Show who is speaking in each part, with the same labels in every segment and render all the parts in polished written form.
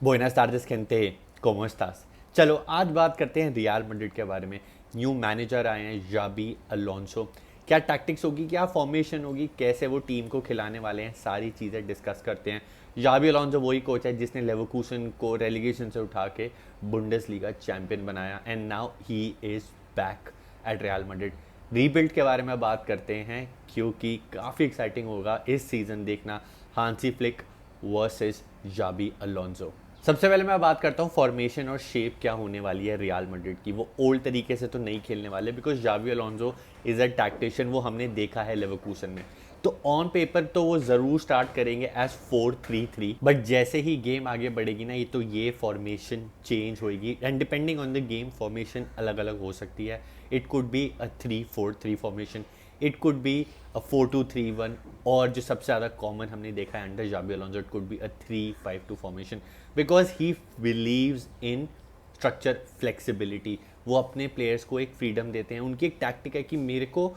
Speaker 1: Buenas tardes, gente. ¿Cómo estás? चलो आज बात करते हैं रियल मैड्रिड के बारे में। न्यू मैनेजर आए हैं, जाबी अलोंसो। क्या टैक्टिक्स होगी, क्या फॉर्मेशन होगी, कैसे वो टीम को खिलाने वाले हैं, सारी चीज़ें डिस्कस करते हैं। जाबी अलोंसो वही कोच है जिसने लेवरकूसन को रेलीगेशन से उठा के बुंडेसलीगा चैंपियन बनाया and now he is back at real Madrid. Rebuild के बारे में बात करते हैं क्योंकि काफ़ी एक्साइटिंग होगा इस सीज़न देखना हांसी फ्लिक वर्सेस जाबी अलोंसो। सबसे पहले मैं बात करता हूँ फॉर्मेशन और शेप क्या होने वाली है रियल मैड्रिड की। वो ओल्ड तरीके से तो नहीं खेलने वाले बिकॉज जावी अलोंसो इज़ अ टैक्टिशियन, वो हमने देखा है लेवरकूसन में। तो ऑन पेपर तो वो ज़रूर स्टार्ट करेंगे एज 4-3-3, बट जैसे ही गेम आगे बढ़ेगी ना ये फॉर्मेशन चेंज होगी and depending on the game formation अलग अलग हो सकती है। It could be a 3-4-3 formation, it could be a 4-2-3-1, और जो सबसे ज़्यादा कॉमन हमने देखा है under Xabi Alonso it could be a 3-5-2 formation because he believes in structure flexibility. वो अपने प्लेयर्स को एक फ्रीडम देते हैं। उनकी एक टैक्टिक है कि मेरे को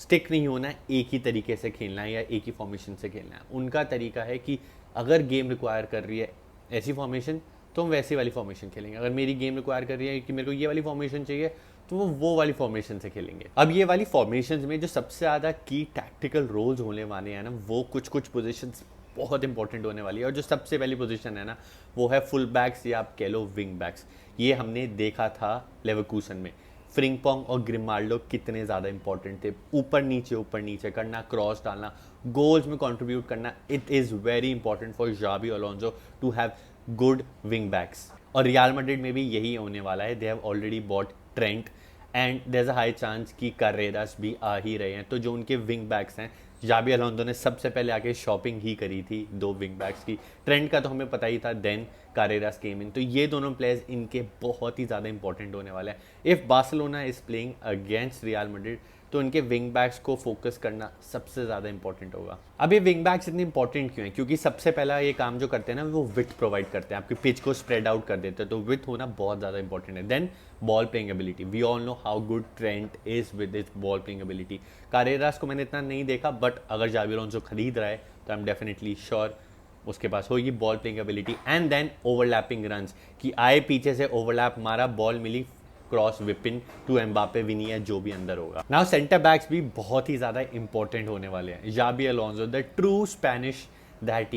Speaker 1: स्टिक नहीं होना है, एक ही तरीके से खेलना है या एक ही फॉर्मेशन से खेलना है। उनका तरीका है कि अगर गेम रिक्वायर कर रही है ऐसी फॉर्मेशन तो हम वैसी वाली फॉर्मेशन खेलेंगे, अगर मेरी गेम रिक्वायर कर रही है कि मेरे को ये वाली फॉर्मेशन चाहिए तो वो वाली फॉर्मेशन से खेलेंगे। अब ये वाली फॉर्मेशन में जो सबसे ज़्यादा की टैक्टिकल रोल्स होने वाले हैं ना, वो कुछ कुछ पोजिशंस बहुत इंपॉर्टेंट होने वाली है। और जो सबसे पहली पोजीशन है ना, वो है फुल बैक्स या आप कह लो विंग बैक्स। ये हमने देखा था लेवरकूसन में। फ्रिंगपोंग और ग्रिमाल्डो कितने ज़्यादा इंपॉर्टेंट थे, ऊपर नीचे करना, क्रॉस डालना, गोल्स में कंट्रीब्यूट करना। It is very important for Xabi Alonso to have good wing backs. और रियल मैड्रिड में भी यही होने वाला है। They have already bought Trent and there is a high chance कि कार्रेरास भी आ ही रहे हैं। तो जो उनके विंग बैक्स हैं, जाबी अलोंसो ने सबसे पहले आके शॉपिंग ही करी थी दो विंग बैक्स की। ट्रेंड का तो हमें पता ही था, देन कार्रेरास केम इन। तो ये दोनों प्लेयर्स इनके बहुत ही ज़्यादा इंपॉर्टेंट होने वाले हैं। If Barcelona is playing against real Madrid तो इनके विंग बैक्स को फोकस करना सबसे ज़्यादा इंपॉर्टेंट होगा। अब ये विंग बैक्स इतने इंपॉर्टेंट क्यों हैं? क्योंकि सबसे पहला ये काम जो करते हैं ना, वो विथ प्रोवाइड करते हैं, आपकी पिच को स्प्रेड आउट कर देते हैं। तो विथ होना बहुत ज़्यादा इंपॉर्टेंट है। Then ball playing ability, we all know how good Trent is with is ball playing ability. Carreras को मैंने इतना नहीं देखा, बट अगर जाबी अलोंसो खरीद रहा है तो आई एम डेफिनेटली श्योर उसके पास होगी ball playing ability. And then overlapping runs, कि आए पीछे से ओवरलैप मारा, बॉल मिली, cross whipping to Mbappe, Vini है, जो भी अंदर होगा। नाउ सेंटर बैक्स भी बहुत ही ज़्यादा इंपॉर्टेंट होने वाले हैं। Xabi Alonso the true Spanish that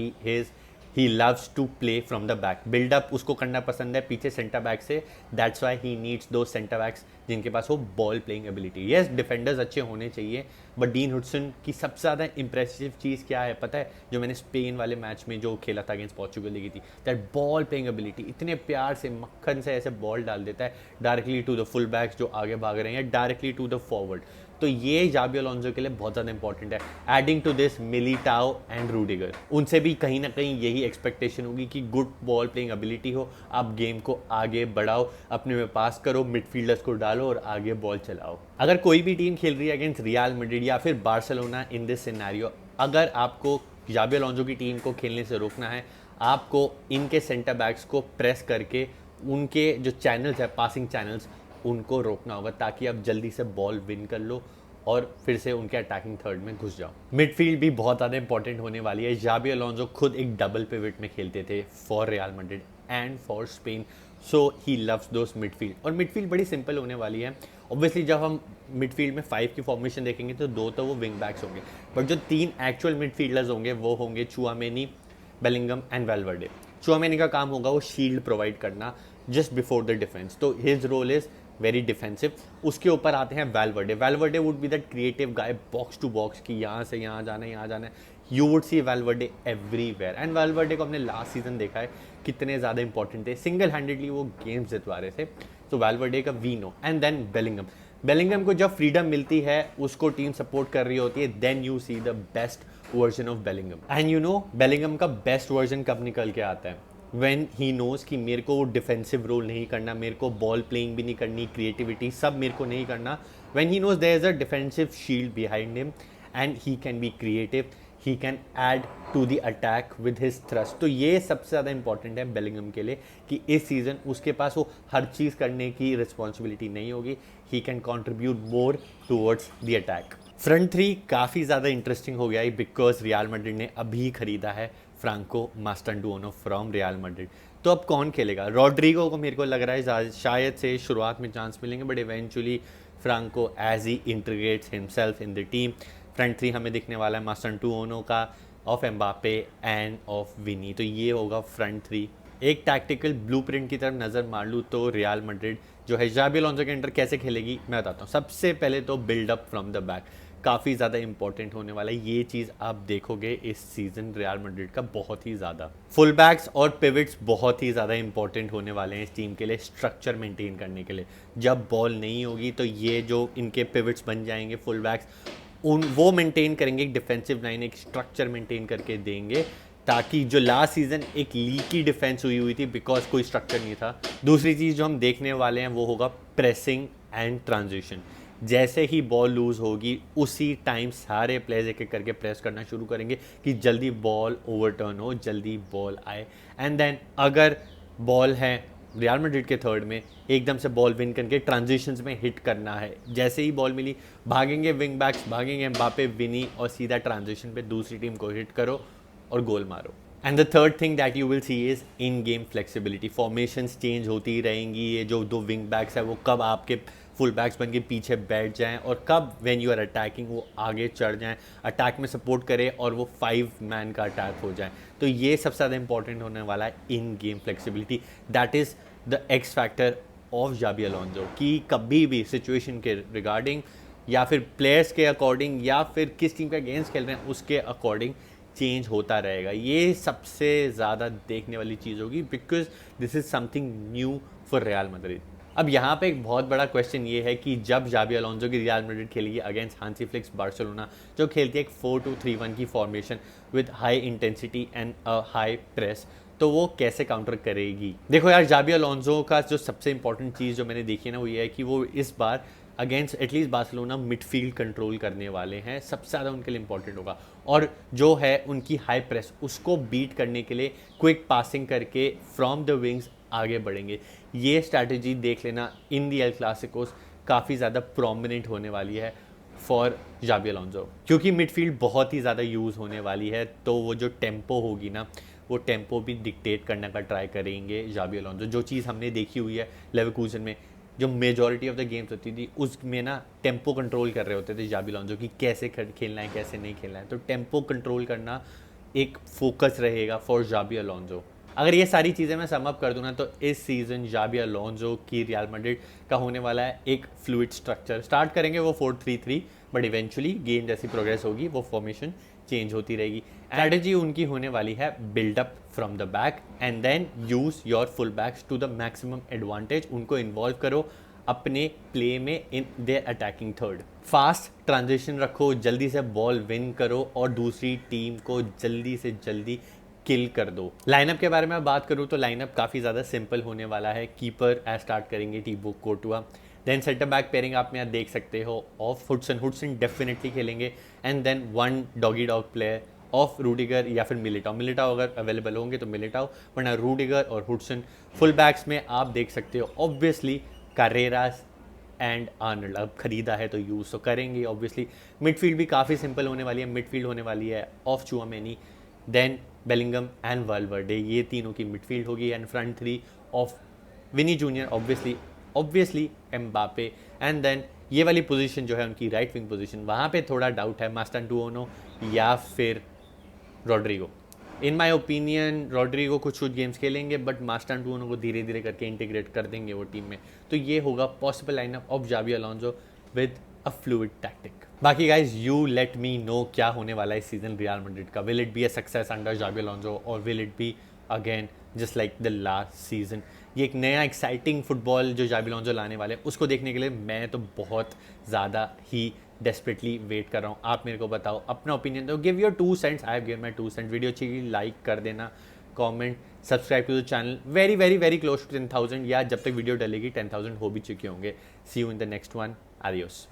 Speaker 1: he loves to play from the back, buildup उसको करना पसंद है पीछे सेंटर बैक से। दैट्स वाई ही नीड्स दो सेंटर बैक्स जिनके पास हो ball playing ability. Yes, defenders अच्छे होने चाहिए, बट डीन हुडसन की सबसे ज़्यादा इंप्रेसिव चीज़ क्या है पता है? जो मैंने स्पेन वाले मैच में जो खेला था अगेंस्ट पोर्चुगल देखी थी, दैट बॉल प्लेइंग एबिलिटी। इतने प्यार से मक्खन से ऐसे बॉल डाल देता है directly to the full backs जो आगे भाग रहे हैं, डायरेक्टली टू द फॉरवर्ड। तो ये जाबी अलोंसो के लिए बहुत ज़्यादा इंपॉर्टेंट है। Adding to this Militao and Rudiger, उनसे भी कहीं ना कहीं यही एक्सपेक्टेशन होगी कि गुड बॉल प्लेइंग एबिलिटी हो, आप गेम को आगे बढ़ाओ, अपने में पास करो, मिडफील्डर्स को डालो और आगे बॉल चलाओ। अगर कोई भी टीम खेल रही है अगेंस्ट रियल मैड्रिड या फिर बार्सिलोना इन दिस सिनेरियो, अगर आपको जाबी अलोंसो की टीम को खेलने से रोकना है, आपको इनके सेंटर बैक्स को प्रेस करके उनके जो चैनल्स है, पासिंग चैनल्स, उनको रोकना होगा ताकि आप जल्दी से बॉल विन कर लो और फिर से उनके अटैकिंग थर्ड में घुस जाओ। मिडफील्ड भी बहुत ज़्यादा इंपॉर्टेंट होने वाली है। जाबी अलोंसो खुद एक डबल पिवट में खेलते थे for real Madrid and for Spain, so he loves those midfield. और मिडफील्ड बड़ी सिंपल होने वाली है। ऑब्वियसली जब हम मिडफील्ड में 5 की फॉर्मेशन देखेंगे तो 2 तो वो विंग बैक्स होंगे, बट जो 3 एक्चुअल मिडफील्डर्स होंगे वो होंगे Tchouameni, Bellingham and Valverde. Tchouameni का काम होगा वो शील्ड प्रोवाइड करना जस्ट बिफोर द डिफेंस, तो his role is very defensive. उसके ऊपर आते हैं Valverde. Valverde would be that creative guy box to box, कि यहाँ से यहाँ जाना है, यहाँ जाना है। You would see Valverde everywhere, and Valverde को हमने लास्ट सीजन देखा है कितने ज़्यादा इंपॉर्टेंट थे, सिंगल हैंडेडली वो गेम्स जितवा रहे थे। तो वेलवर्डे का we know. And then Bellingham. Bellingham को जब फ्रीडम मिलती है, उसको टीम सपोर्ट कर रही होती है, then you see the best version of Bellingham. And you know Bellingham का बेस्ट वर्जन कब निकल के आता है? व्हेन ही नोज कि मेरे को डिफेंसिव रोल नहीं करना, मेरे को बॉल प्लेइंग भी नहीं करनी, क्रिएटिविटी सब मेरे को नहीं करना। When he knows there is a defensive shield behind him and he can be creative, he can add to the attack with his thrust. तो ये सबसे ज़्यादा इंपॉर्टेंट है बेलिंगम के लिए कि इस सीज़न उसके पास वो हर चीज़ करने की रिस्पॉन्सिबिलिटी नहीं होगी, he can contribute more towards the attack. Front three काफ़ी ज़्यादा इंटरेस्टिंग हो गया है बिकॉज रियल मैड्रिड ने अभी खरीदा है फ्रांको मास्टांडुओनो फ्रॉम रियल मैड्रिड। तो अब कौन खेलेगा? रॉड्रिगो को मेरे को लग रहा है शायद से शुरुआत में चांस मिलेंगे, but eventually Franco as he integrates himself in the team. Front three हमें दिखने वाला है मास्टांटुओनो का, of Mbappe and of Vini. तो ये होगा फ्रंट थ्री। एक टैक्टिकल ब्लूप्रिंट की तरफ नज़र मार लूँ तो रियल मैड्रिड जो है जाबी अलोंसो के अंडर कैसे खेलेगी मैं बताता हूँ। सबसे पहले तो build up from the back काफ़ी ज़्यादा इंपॉर्टेंट होने वाला है। ये चीज़ आप देखोगे इस सीज़न रियल मैड्रिड का बहुत ही ज़्यादा। फुल बैक्स और पिवट्स बहुत ही ज़्यादा इंपॉर्टेंट होने वाले हैं इस टीम के लिए, स्ट्रक्चर मेंटेन करने के लिए। जब बॉल नहीं होगी तो ये जो इनके पिवट्स बन जाएंगे फुल बैक्स, वो मेंटेन करेंगे, एक डिफेंसिव लाइन, एक स्ट्रक्चर मेंटेन करके देंगे, ताकि जो लास्ट सीज़न एक लीकी डिफेंस हुई थी बिकॉज कोई स्ट्रक्चर नहीं था। दूसरी चीज़ जो हम देखने वाले हैं वो होगा प्रेसिंग एंड ट्रांजिशन। जैसे ही बॉल लूज़ होगी उसी टाइम सारे प्लेयर्स एक एक करके प्रेस करना शुरू करेंगे कि जल्दी बॉल ओवरटर्न हो, जल्दी बॉल आए। एंड देन अगर बॉल है रियल मैड्रिड के थर्ड में, एकदम से बॉल विन करके ट्रांजिशंस में हिट करना है। जैसे ही बॉल मिली भागेंगे विंग बैक्स, भागेंगे एम्बापे, विनी, और सीधा ट्रांजिशन पे दूसरी टीम को हिट करो और गोल मारो। And the third thing that you will see is in game flexibility. Formations change होती रहेंगी। ये जो दो विंग बैक्स है वो कब आपके फुल बैक्स बन के पीछे बैठ जाएं और कब व्हेन यू आर अटैकिंग वो आगे चढ़ जाएं, अटैक में सपोर्ट करें और वो 5 मैन का अटैक हो जाए। तो ये सबसे ज़्यादा इंपॉर्टेंट होने वाला है in game flexibility. That is the X factor of Xabi Alonso कि कभी भी सिचुएशन के रिगार्डिंग या फिर प्लेयर्स के अकॉर्डिंग या फिर किस टीम का अगेंस्ट खेल रहे हैं उसके अकॉर्डिंग चेंज होता रहेगा। ये सबसे ज़्यादा देखने वाली चीज़ होगी because this is something new for real Madrid. अब यहाँ पे एक बहुत बड़ा क्वेश्चन ये है कि जब जाबी अलोंसो की रियल मैड्रिड खेलेगी अगेंस्ट हांसी फ्लिक बार्सिलोना, जो खेलती है एक 4-2-3-1 की formation with high intensity and a high press, तो वो कैसे काउंटर करेगी? देखो यार, जाबी अलोंसो का जो सबसे इंपॉर्टेंट चीज़ जो मैंने देखी है ना वो ये है कि वो इस बार against at least Barcelona midfield control करने वाले हैं। सबसे ज़्यादा उनके लिए इंपॉर्टेंट होगा। और जो है उनकी हाई प्रेस, उसको बीट करने के लिए क्विक पासिंग करके फ्रॉम द विंग्स आगे बढ़ेंगे। ये स्ट्रैटेजी देख लेना इन दी एल क्लासिकोस काफ़ी ज़्यादा प्रोमिनेंट होने वाली है फॉर जाबी अलोंसो, क्योंकि मिडफील्ड बहुत ही ज़्यादा यूज़ होने वाली है। तो वो जो टेम्पो होगी ना, वो टेम्पो भी डिक्टेट करने का ट्राई करेंगे जाबी अलोंसो। जो चीज़ हमने देखी हुई है लेवरकूजन में, जो मेजॉरिटी ऑफ द गेम्स होती थी उसमें ना टेम्पो कंट्रोल कर रहे होते थे जाबी अलोंसो कि कैसे खेलना है कैसे नहीं खेलना है। तो टेम्पो कंट्रोल करना एक फोकस रहेगा फॉर जाबी अलोंसो। अगर ये सारी चीज़ें मैं सम अप कर दूँ ना तो इस सीज़न जाबी अलोंसो की रियल मैड्रिड का होने वाला है एक फ्लूइड स्ट्रक्चर। स्टार्ट करेंगे वो 4-3-3, बट इवेंचुअली गेम जैसी प्रोग्रेस होगी वो फॉर्मेशन चेंज होती रहेगी। स्ट्रैटेजी उनकी होने वाली है buildup from the back and then use your full backs to the maximum advantage. उनको इन्वॉल्व करो अपने प्ले में in their attacking third. Fast transition रखो, जल्दी से बॉल विन करो और दूसरी टीम को जल्दी से जल्दी किल कर दो। लाइनअप के बारे में बात करूँ तो लाइनअप काफ़ी ज़्यादा सिंपल होने वाला है। कीपर एज स्टार्ट करेंगे Thibaut Courtois, then centre back pairing आप यहाँ देख सकते हो ऑफ हुडसन डेफिनेटली खेलेंगे, and then one doggy dog player of Rudiger या फिर मिलिटाओ अगर अवेलेबल होंगे तो मिलिटाओ, वरना रूडिगर और हुडसन। फुल बैक्स में आप देख सकते हो ऑब्वियसली कार्रेरास एंड आर्नल्ड। अब खरीदा है तो यूज़ तो करेंगे ऑब्वियसली। मिडफील्ड भी काफ़ी सिंपल होने वाली है। मिडफील्ड होने वाली है of Tchouameni, then Bellingham and Valverde, ये तीनों की मिडफील्ड होगी। And front three of Vini junior obviously Mbappe, and then ये वाली पोजीशन जो है उनकी राइट विंग पोजीशन, वहाँ पे थोड़ा डाउट है मास्टांटुओनो या फिर Rodrygo. In my opinion Rodrygo कुछ गेम्स खेलेंगे बट मास्टांटुओनो को धीरे धीरे करके इंटीग्रेट कर देंगे वो टीम में। तो ये होगा possible lineup of Xabi Alonso with a fluid tactic. बाकी guys you let me know क्या होने वाला है इस सीजन रियल मैड्रिड का। Will it be a success under Xabi Alonso और will it be again just like the last season? ये एक नया एक्साइटिंग फुटबॉल जो जाबी अलोंसो लाने वाले हैं उसको देखने के लिए मैं तो बहुत ज़्यादा ही डेस्परेटली वेट कर रहा हूँ। आप मेरे को बताओ अपना ओपिनियन दो, give your 2 cents. I have given my 2 cent. Video अच्छी लाइक कर देना, comment, subscribe to the channel. Very very very close to 10,000, या जब तक वीडियो डलेगी 10,000 हो भी चुके होंगे। See you in the next one. Adios.